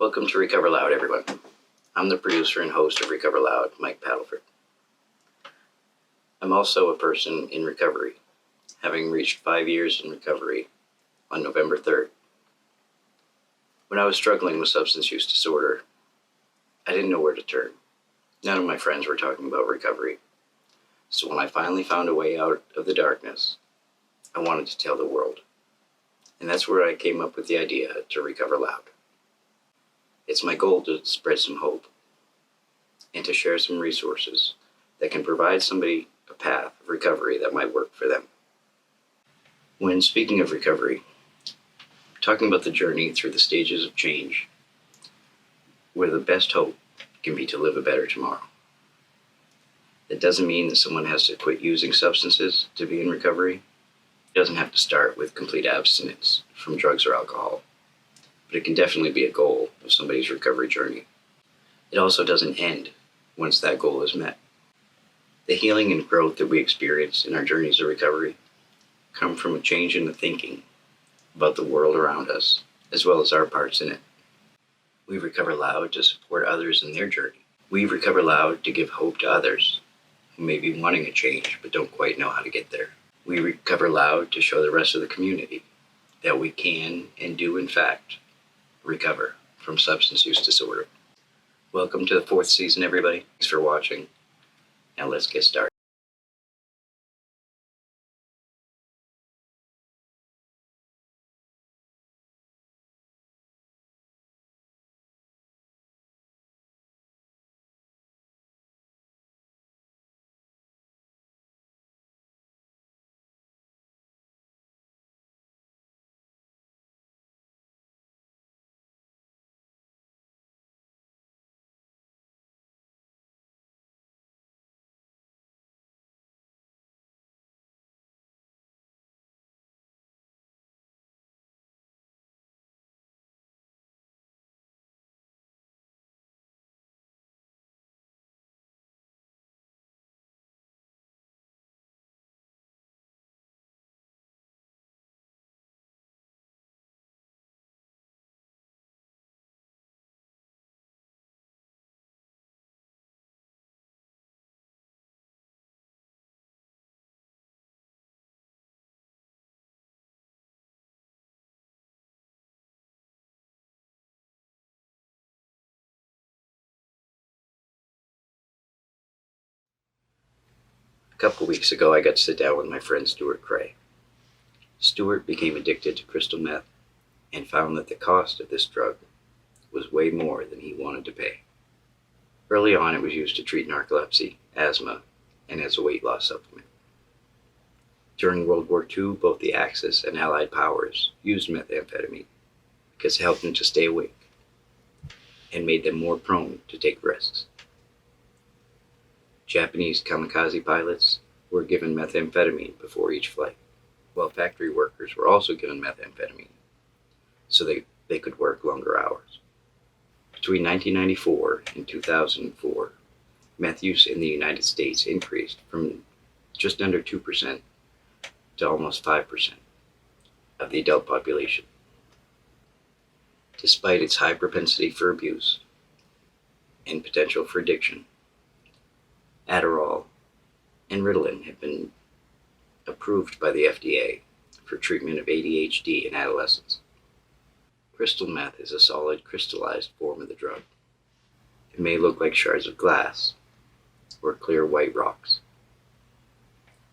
Welcome to Recover Loud, everyone. I'm the producer and host of Recover Loud, Mike Paddleford. I'm also a person in recovery, having reached 5 years in recovery on November 3rd. When I was struggling with substance use disorder, I didn't know where to turn. None of my friends were talking about recovery. So when I finally found a way out of the darkness, I wanted to tell the world. And that's where I came up with the idea to Recover Loud. It's my goal to spread some hope and to share some resources that can provide somebody a path of recovery that might work for them. When speaking of recovery, I'm talking about the journey through the stages of change where the best hope can be to live a better tomorrow. That doesn't mean that someone has to quit using substances to be in recovery. It doesn't have to start with complete abstinence from drugs or alcohol, but it can definitely be a goal of somebody's recovery journey. It also doesn't end once that goal is met. The healing and growth that we experience in our journeys of recovery come from a change in the thinking about the world around us, as well as our parts in it. We recover loud to support others in their journey. We recover loud to give hope to others who may be wanting a change but don't quite know how to get there. We recover loud to show the rest of the community that we can and do in fact recover from substance use disorder. Welcome to the 4th season, everybody. Thanks for watching. Now let's get started. A couple weeks ago, I got to sit down with my friend Stuart Cray. Stuart became addicted to crystal meth and found that the cost of this drug was way more than he wanted to pay. Early on, it was used to treat narcolepsy, asthma, and as a weight loss supplement. During World War II, both the Axis and Allied powers used methamphetamine because it helped them to stay awake and made them more prone to take risks. Japanese kamikaze pilots were given methamphetamine before each flight, while factory workers were also given methamphetamine so they could work longer hours. Between 1994 and 2004, meth use in the United States increased from just under 2% to almost 5% of the adult population. Despite its high propensity for abuse and potential for addiction, Adderall and Ritalin have been approved by the FDA for treatment of ADHD in adolescents. Crystal meth is a solid crystallized form of the drug. It may look like shards of glass or clear white rocks.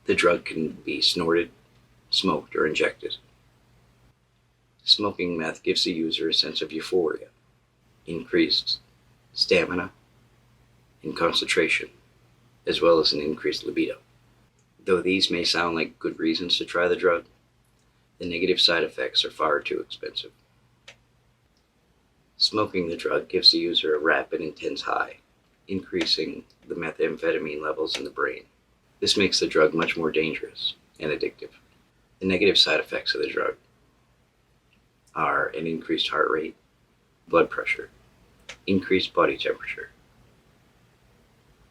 The drug can be snorted, smoked, or injected. Smoking meth gives the user a sense of euphoria, increased stamina, and concentration, as well as an increased libido. Though these may sound like good reasons to try the drug, the negative side effects are far too expensive. Smoking the drug gives the user a rapid, intense high, increasing the methamphetamine levels in the brain. This makes the drug much more dangerous and addictive. The negative side effects of the drug are an increased heart rate, blood pressure, increased body temperature,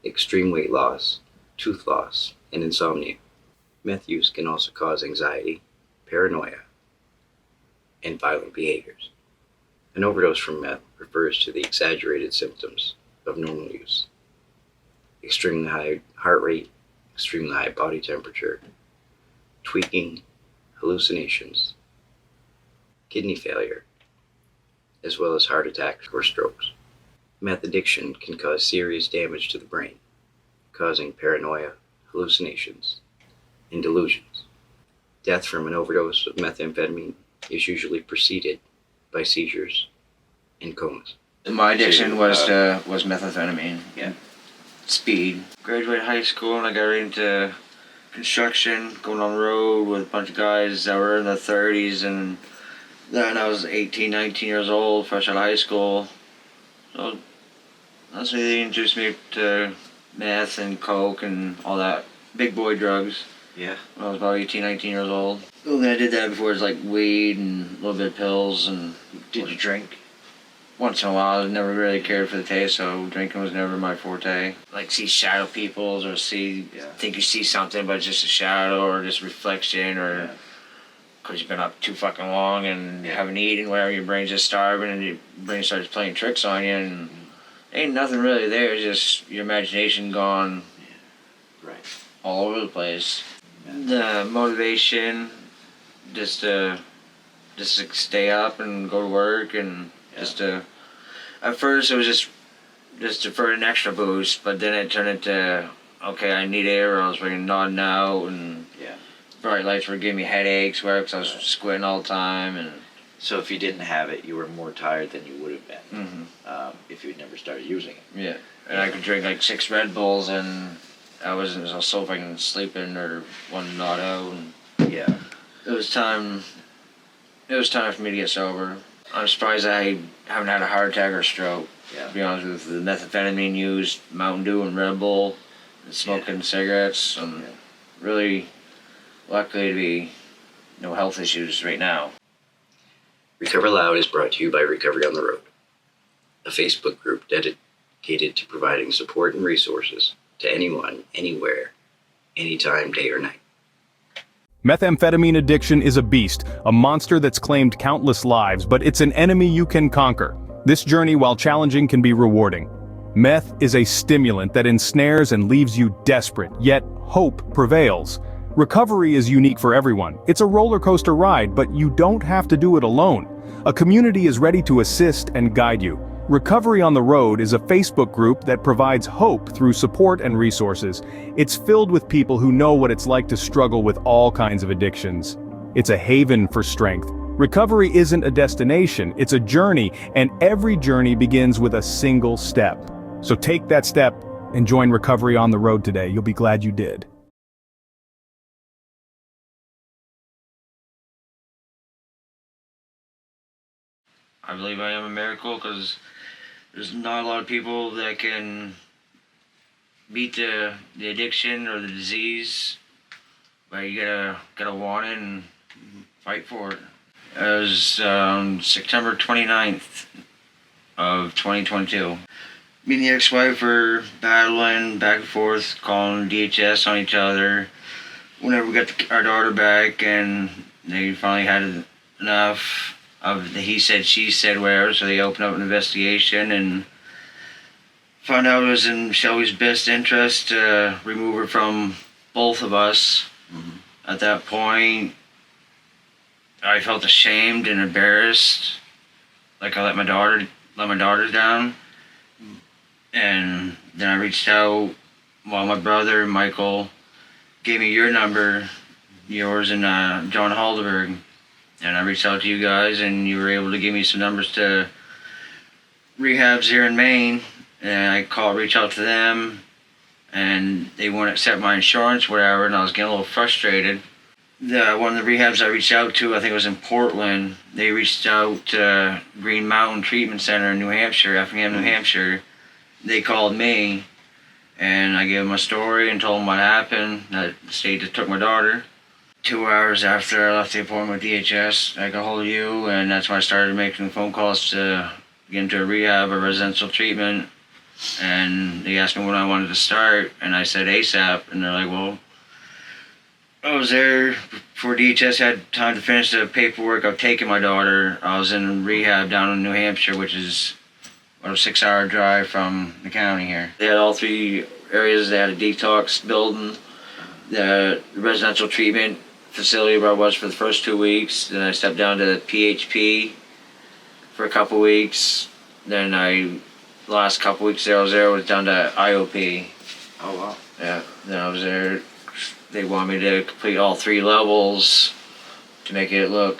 extreme weight loss, tooth loss, and insomnia. Meth use can also cause anxiety, paranoia, and violent behaviors. An overdose from meth refers to the exaggerated symptoms of normal use: extremely high heart rate, extremely high body temperature, tweaking, hallucinations, kidney failure, as well as heart attacks or strokes. Meth addiction can cause serious damage to the brain, causing paranoia, hallucinations, and delusions. Death from an overdose of methamphetamine is usually preceded by seizures and comas. My addiction was methamphetamine. Yeah. Speed. Graduated high school and I got right into construction, going on the road with a bunch of guys that were in their 30s, and then I was 18, 19 years old, fresh out of high school. So that's when they introduced me to meth and coke and all that big boy drugs. Yeah. When I was about 18, 19 years old. The only thing I did that before was like weed and a little bit of pills. And Did you drink? once in a while, I never really cared for the taste, so drinking was never my forte. Like see shadow peoples or think you see something, but it's just a shadow or just reflection, or because you've been up too fucking long and you haven't eaten, whatever, your brain's just starving and your brain starts playing tricks on you, and ain't nothing really there, it's just your imagination gone all over the place. The motivation just to stay up and go to work, and just to, at first it was just for an extra boost, but then it turned into, okay, I need air, or I was fucking nodding out, and bright lights were giving me headaches, because I was squinting all the time. And so if you didn't have it, you were more tired than you would have been if you'd never started using it. Yeah, and I could drink like 6 Red Bulls, and I wasn't so fucking sleeping or wanting to nod out. And it was time for me to get sober. I'm surprised I haven't had a heart attack or stroke. To be honest with you, the methamphetamine used, Mountain Dew and Red Bull, and smoking cigarettes. I'm really lucky to be no health issues right now. Recover Loud is brought to you by Recovery on the Road, a Facebook group dedicated to providing support and resources to anyone, anywhere, anytime, day or night. Methamphetamine addiction is a beast, a monster that's claimed countless lives, but it's an enemy you can conquer. This journey, while challenging, can be rewarding. Meth is a stimulant that ensnares and leaves you desperate, yet hope prevails. Recovery is unique for everyone. It's a roller coaster ride, but you don't have to do it alone. A community is ready to assist and guide you. Recovery on the Road is a Facebook group that provides hope through support and resources. It's filled with people who know what it's like to struggle with all kinds of addictions. It's a haven for strength. Recovery isn't a destination, it's a journey, and every journey begins with a single step. So take that step and join Recovery on the Road today. You'll be glad you did. I believe I am a miracle, because there's not a lot of people that can beat the addiction or the disease, but you gotta want it and fight for it. It was September 29th of 2022. Me and the ex-wife were battling back and forth, calling DHS on each other. Whenever we got our daughter back, and they finally had enough of the he said, she said, whatever, so they opened up an investigation and found out it was in Shelby's best interest to remove her from both of us. At that point, I felt ashamed and embarrassed, like I let my daughter down. And then I reached out while my brother, Michael, gave me your number, yours and John Haldeberg. And I reached out to you guys, and you were able to give me some numbers to rehabs here in Maine. And I reached out to them, and they wouldn't accept my insurance, whatever, and I was getting a little frustrated. One of the rehabs I reached out to, I think it was in Portland, they reached out to Green Mountain Treatment Center in New Hampshire, Effingham, New Hampshire. They called me, and I gave them my story and told them what happened, that the state that took my daughter. 2 hours after I left the appointment with DHS, I got hold of you, and that's when I started making phone calls to get into a rehab or residential treatment. And they asked me when I wanted to start, and I said ASAP, and they're like, well, I was there before DHS had time to finish the paperwork of taking my daughter. I was in rehab down in New Hampshire, which is about a 6-hour drive from the county here. They had all 3 areas. They had a detox building, the residential treatment facility where I was for the first 2 weeks. Then I stepped down to PHP for a couple weeks. Then the last couple weeks there I was down to IOP. Oh wow. Yeah, then I was there. They want me to complete all 3 levels to make it look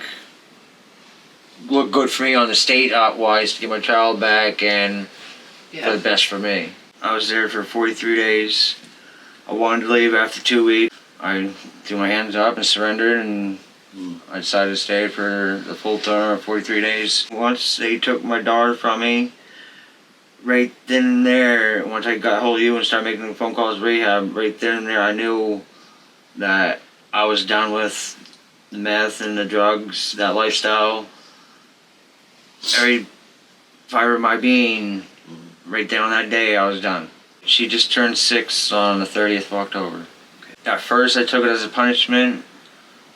good for me on the state wise to get my child back and for the best for me. I was there for 43 days. I wanted to leave after 2 weeks. I threw my hands up and surrendered, and I decided to stay for the full term of 43 days. Once they took my daughter from me, right then and there, once I got hold of you and started making phone calls to rehab, right then and there I knew that I was done with the meth and the drugs, that lifestyle. Every fiber of my being, right there on that day, I was done. She just turned 6 on the 30th of October. At first I took it as a punishment,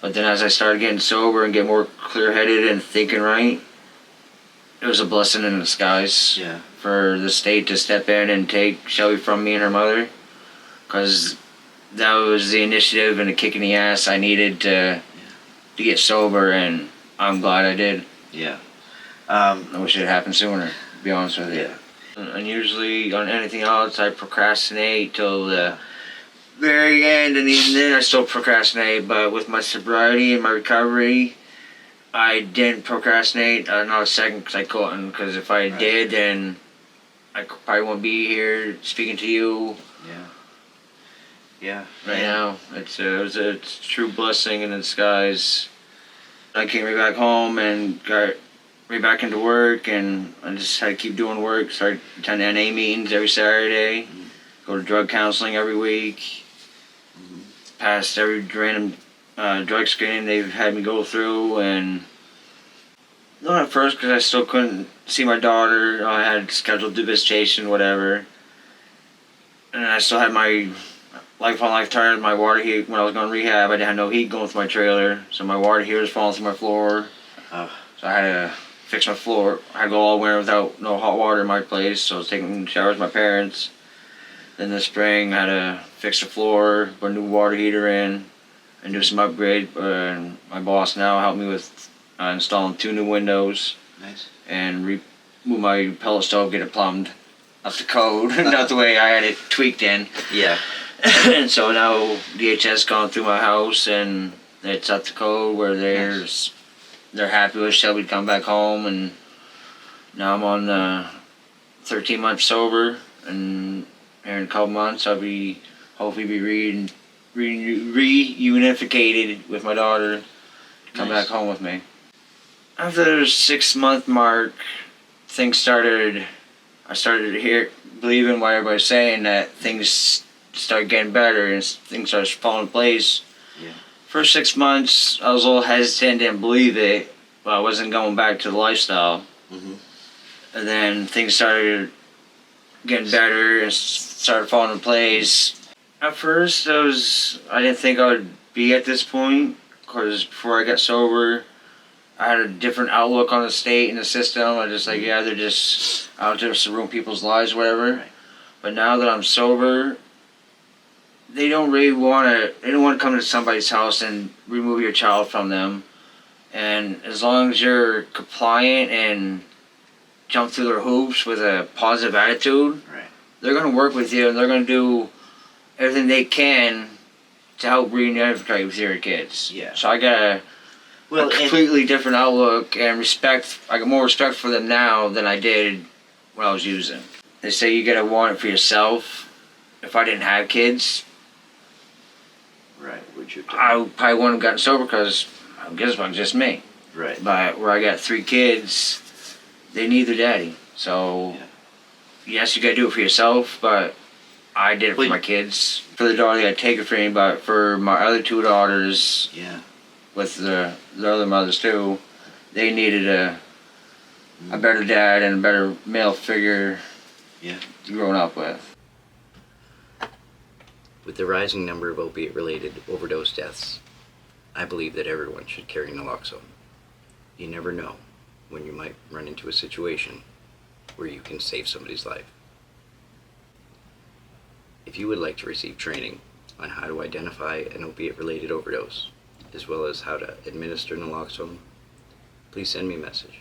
but then as I started getting sober and get more clear-headed and thinking right, it was a blessing in disguise for the state to step in and take Shelby from me and her mother, because that was the initiative and a kick in the ass I needed to get sober, and I'm glad I did. Yeah. I wish it had happened sooner, to be honest with you. And usually on anything else I procrastinate till the very end, and even then I still procrastinate, but with my sobriety and my recovery, I didn't procrastinate not a second because I couldn't, because if I did, then I probably won't be here speaking to you. Right now, it was a true blessing in disguise. I came right back home and got right back into work, and I just had to keep doing work. Started attending NA meetings every Saturday, go to drug counseling every week, passed every random drug screening they've had me go through, and not at first because I still couldn't see my daughter. I had scheduled visitation, whatever, and I still had my life on life tire, my water heat. When I was going to rehab, I didn't have no heat going through my trailer, so my water heater was falling through my floor. So I had to fix my floor. I had to go all winter without no hot water in my place, so I was taking showers with my parents. Then this spring, I had to fix the floor, put a new water heater in, and do some upgrade. And my boss now helped me with installing 2 new windows. Nice. And remove my pellet stove, get it plumbed up to code, not the way I had it tweaked in. Yeah. And so now DHS gone through my house and it's up to code where they're happy with Shelby to come back home, and now I'm on 13 months sober, and here in a couple months I'll be hopefully reunificated with my daughter to come back home with me. After the 6-month mark, I started believing what everybody's saying, that things start getting better and things start falling in place. First 6 months, I was a little hesitant, didn't believe it, but I wasn't going back to the lifestyle. And then things started getting better and started falling in place. At first, I didn't think I would be at this point, because before I got sober, I had a different outlook on the state and the system. I just like, they're just out there to ruin people's lives, whatever. But now that I'm sober, they don't want to come to somebody's house and remove your child from them. And as long as you're compliant and jump through their hoops with a positive attitude, they're going to work with you, and they're going to do everything they can to help reunify with your kids. So I got a completely different outlook and respect. I got more respect for them now than I did when I was using. They say you got to want it for yourself. If I didn't have kids, I probably wouldn't have gotten sober, because I guess it was just me. But where I got 3 kids, they need their daddy. So yes, you gotta do it for yourself, but I did it for my kids. For the daughter, I'd take it for me, but for my other 2 daughters, with the other mothers too, they needed a better dad and a better male figure growing up with. With the rising number of opiate-related overdose deaths, I believe that everyone should carry naloxone. You never know when you might run into a situation where you can save somebody's life. If you would like to receive training on how to identify an opiate-related overdose, as well as how to administer naloxone, please send me a message.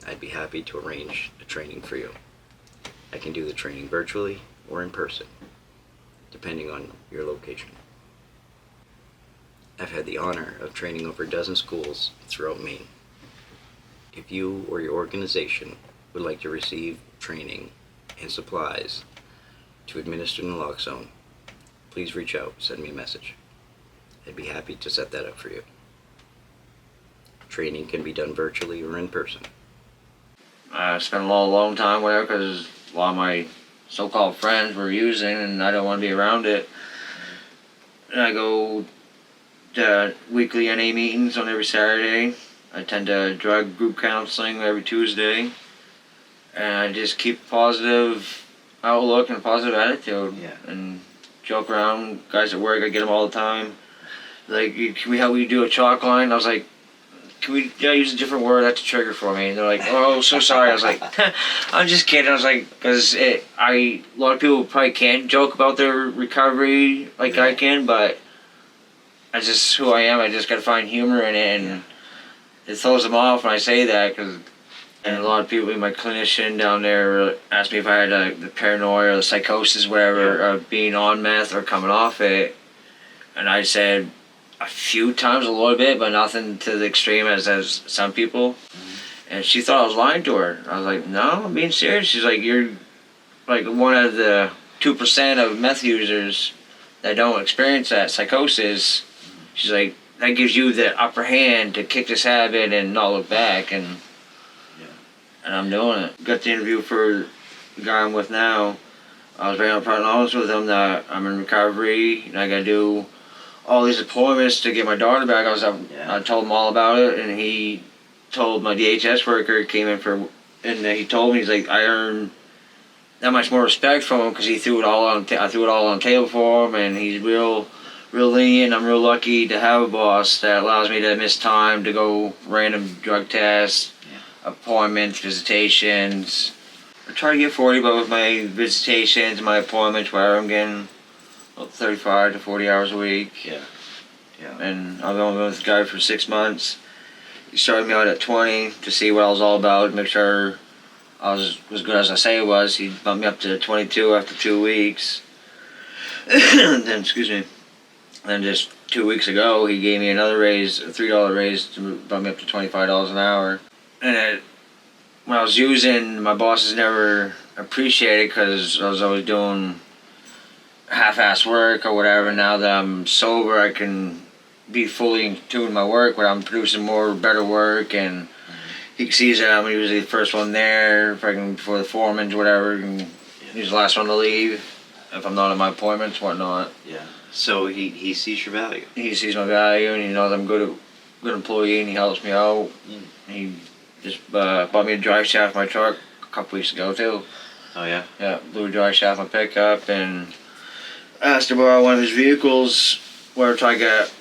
I'd be happy to arrange a training for you. I can do the training virtually or in person, depending on your location. I've had the honor of training over a dozen schools throughout Maine. If you or your organization would like to receive training and supplies to administer naloxone, please reach out, send me a message. I'd be happy to set that up for you. Training can be done virtually or in person. I spent a long time with her because a lot of my so-called friends were using, and I don't want to be around it. And I go to weekly NA meetings on every Saturday. I attend to drug group counseling every Tuesday. And I just keep a positive outlook and a positive attitude. Yeah. And joke around. Guys at work, I get them all the time. Like, can we help you do a chalk line? I was like, can we use a different word? That's a trigger for me. And they're like, oh, so sorry. I was like, I'm just kidding. I was like, because a lot of people probably can't joke about their recovery like I can, but that's just who I am. I just got to find humor in it, and it throws them off when I say that. And a lot of people, my clinician down there, asked me if I had the paranoia or the psychosis, whatever, of being on meth or coming off it. And I said, a few times, a little bit, but nothing to the extreme as some people. And she thought I was lying to her. I was like, no, I'm being serious. She's like, you're like one of the 2% of meth users that don't experience that psychosis. She's like, that gives you the upper hand to kick this habit and not look back. And I'm doing it. Got the interview for the guy I'm with now. I was very upfront and honest with him that I'm in recovery and I gotta do all these appointments to get my daughter back. I told him all about it, and he told my DHS worker, came in for, and he told me, he's like, I earned that much more respect from him because he threw it all on. I threw it all on the table for him, and he's real lenient. I'm real lucky to have a boss that allows me to miss time to go random drug tests, appointments, visitations. I try to get 40, but with my visitations and my appointments, where I'm getting 35 to 40 hours a week. Yeah. And I've only been with the guy for 6 months. He started me out at 20 to see what I was all about, make sure I was as good as I say I was. He bumped me up to 22 after 2 weeks. Then, excuse me. Then just 2 weeks ago, he gave me another raise, a $3 raise to bump me up to $25 an hour. And when I was using, my bosses never appreciated because I was always doing half-ass work or whatever. Now that I'm sober, I can be fully in tune with my work where I'm producing more, better work, and he sees that I'm usually the first one there, before the foreman, whatever, and he's the last one to leave if I'm not at my appointments, whatnot. Yeah. So he sees your value. He sees my value, and he knows I'm a good employee, and he helps me out. He just bought me a drive shaft for my truck a couple weeks ago too. Oh yeah. Yeah, blew a drive shaft my pickup, and asked to borrow one of his vehicles where to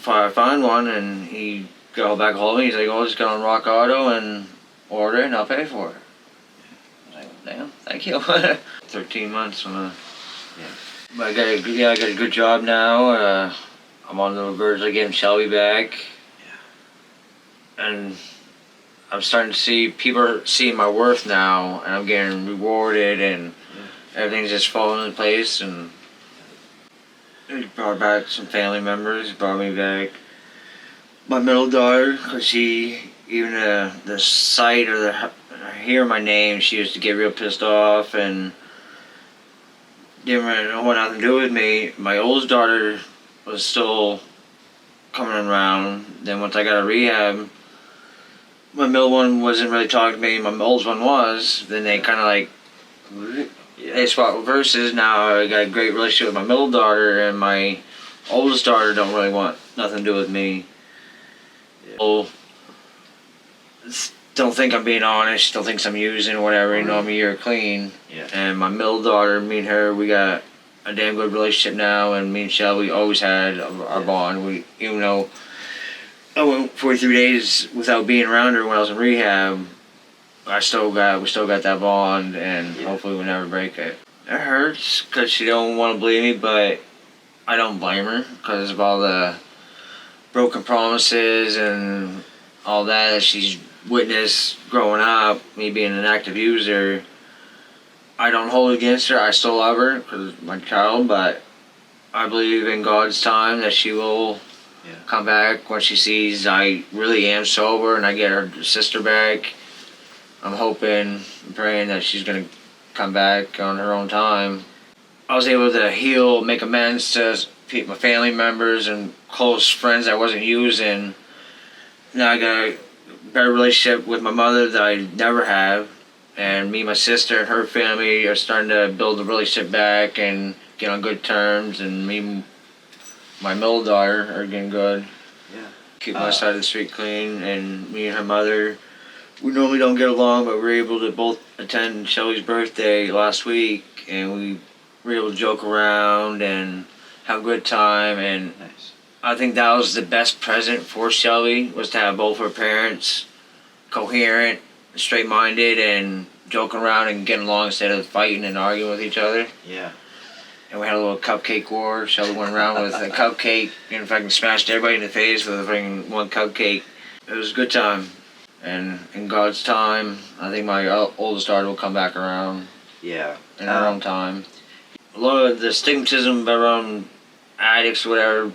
find one, and he got back a hold of me. He's like, oh, just go on Rock Auto and order it and I'll pay for it. I was like, damn, thank you. 13 months. But I got a good job now. I'm on the verge of getting Shelby back. And I'm starting to see people are seeing my worth now, and I'm getting rewarded, and everything's just falling into place. And he brought back some family members. He brought me back my middle daughter, because she, even the sight or hear my name, she used to get real pissed off and didn't really want nothing to do with me. My oldest daughter was still coming around. Then once I got a rehab, my middle one wasn't really talking to me. My oldest one was. Then they kind of like, they swapped reverses. Now I got a great relationship with my middle daughter, and my oldest daughter don't really want nothing to do with me. People don't think I'm being honest, still thinks I'm using whatever, you know, I'm a year clean. Yeah. And my middle daughter, me and her, we got a damn good relationship now, and me and Shelby always had our bond. Even though I went 43 days without being around her when I was in rehab, we still got that bond, and hopefully we'll never break it. It hurts because she don't want to believe me, but I don't blame her because of all the broken promises and all that she's witnessed growing up, me being an active user. I don't hold it against her. I still love her because it's my child, but I believe in God's time that she will come back when she sees I really am sober and I get her sister back. I'm hoping and praying that she's going to come back on her own time. I was able to heal, make amends to my family members and close friends I wasn't using. Now I got a better relationship with my mother that I never have. And me and my sister and her family are starting to build a relationship back and get on good terms. And me and my middle daughter are getting good. Yeah. Keep my side of the street clean. And me and her mother, we normally don't get along, but we were able to both attend Shelby's birthday last week. And we were able to joke around and have a good time. And Nice. I think that was the best present for Shelby, was to have both her parents coherent, straight-minded, and joking around and getting along instead of fighting and arguing with each other. Yeah. And we had a little cupcake war. Shelby went around with a cupcake and fucking smashed everybody in the face with a fucking one cupcake. It was a good time. And in God's time, I think my oldest daughter will come back around Yeah. in her own time. A lot of the stigmatism around addicts or whatever,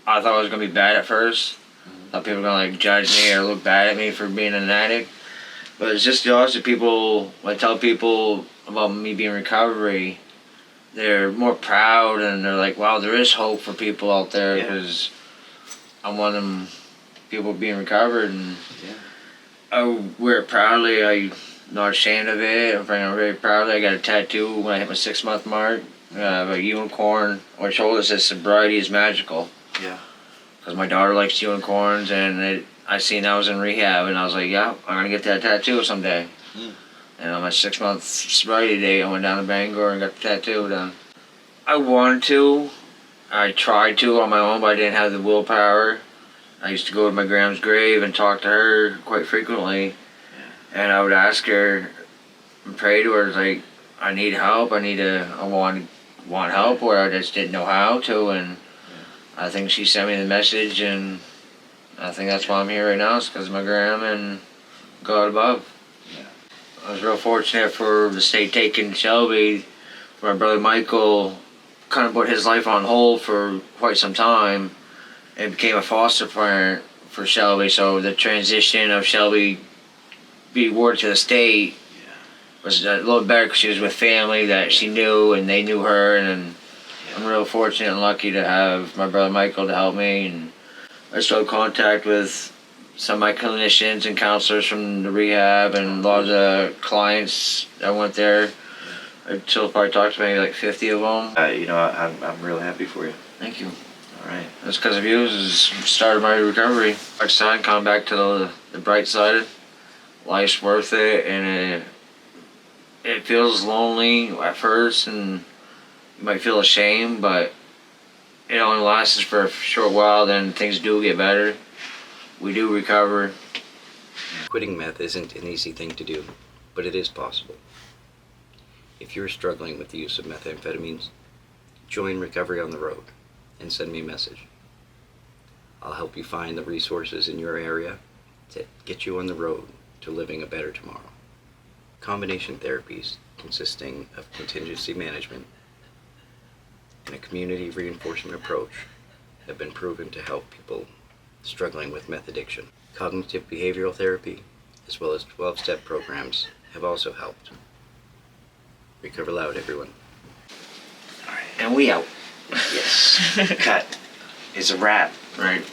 I thought was going to be bad at first. I thought people were going to judge me or look bad at me for being an addict. But it's just the opposite. People, when I tell people about me being in recovery, they're more proud and they're like, wow, there is hope for people out there because I'm one of them people being recovered. And I wear it proudly. I'm not ashamed of it. I'm very proud of it. I got a tattoo when I hit my 6-month mark. I have a unicorn on my shoulder that says sobriety is magical. Yeah. Because my daughter likes unicorns, and I seen I was in rehab, and I was like, yeah, I'm going to get that tattoo someday. And on my 6-month sobriety day, I went down to Bangor and got the tattoo done. I wanted to. I tried to on my own, but I didn't have the willpower. I used to go to my grandma's grave and talk to her quite frequently. And I would ask her and pray to her, like, I need help. I want help, or I just didn't know how to. And I think she sent me the message, and I think that's why I'm here right now. It's because of my grandma and God above. I was real fortunate for the state taking Shelby. My brother Michael kind of put his life on hold for quite some time and became a foster parent for Shelby. So the transition of Shelby being awarded to the state was a little better because she was with family that she knew and they knew her. And I'm real fortunate and lucky to have my brother Michael to help me. And I still have contact with some of my clinicians and counselors from the rehab and a lot of the clients that went there. I still probably talked to maybe like 50 of them. I'm real happy for you. Thank you. All right. That's because of you. This is started my recovery. Like I said, coming back to the bright side. Life's worth it, and it feels lonely at first, and you might feel ashamed, but it only lasts for a short while. Then things do get better. We do recover. Quitting meth isn't an easy thing to do, but it is possible. If you're struggling with the use of methamphetamines, join Recovery on the Road and send me a message. I'll help you find the resources in your area to get you on the road to living a better tomorrow. Combination therapies consisting of contingency management and a community reinforcement approach have been proven to help people struggling with meth addiction. Cognitive behavioral therapy, as well as 12-step programs, have also helped. Recover loud, everyone. And we out. Yes. Cut. It's a wrap. Right.